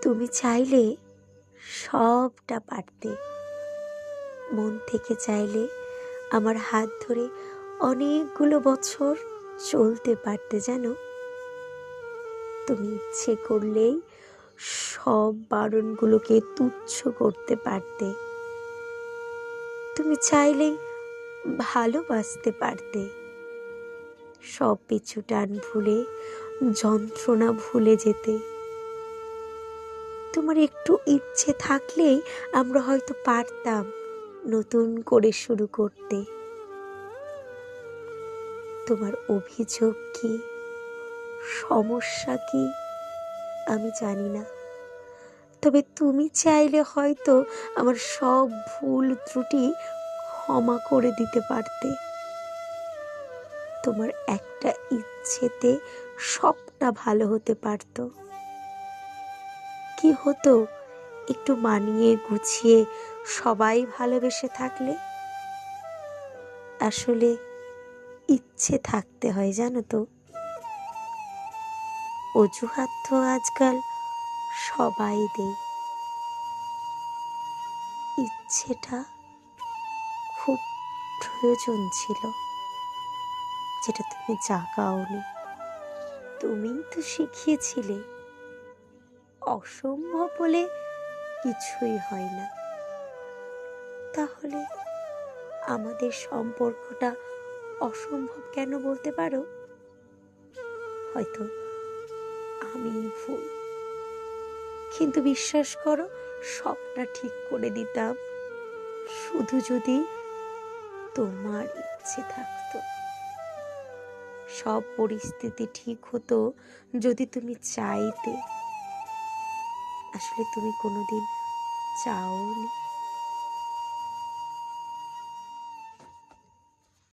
তুমি চাইলে সবটা পারতে। মন থেকে চাইলে আমার হাত ধরে অনেকগুলো বছর চলতে পারতে, জানো। তুমি ইচ্ছে করলেই সব বারণগুলোকে তুচ্ছ করতে পারতে। তুমি চাইলেই ভালোবাসতে পারতে। সব পিছু টান ভুলে, যন্ত্রণা ভুলে যেতে। তোমার একটু ইচ্ছে থাকলেই আমরা হয়তো পারতাম নতুন করে শুরু করতে। তোমার অভিযোগ কি, সমস্যা কি আমি জানি না, তবে তুমি চাইলে হয়তো আমার সব ভুল ত্রুটি ক্ষমা করে দিতে পারতে। তোমার একটা ইচ্ছেতে সবটা ভালো হতে পারত। কি হতো একটু মানিয়ে গুছিয়ে সবাই ভালোবেসে থাকলে। আসলে ইচ্ছে থাকতে হয়, জানো তো। অজুহাত তো আজকাল সবাই দেয়, ইচ্ছেটা খুব প্রয়োজন ছিল, যেটা তুমি জাগাওনি। তুমিই তো শিখিয়েছিলে অসম্ভব বলে কিছুই হয় না। তাহলে আমাদের সম্পর্কটা অসম্ভব কেন বলতে পারো? হয়তো আমি ভুল, কিন্তু বিশ্বাস করো সবটা ঠিক করে দিতাম, শুধু যদি তোমার ইচ্ছে থাকতো। সব পরিস্থিতি ঠিক হতো যদি তুমি চাইতে। আসলে তুমি কোনোদিন চাওনি।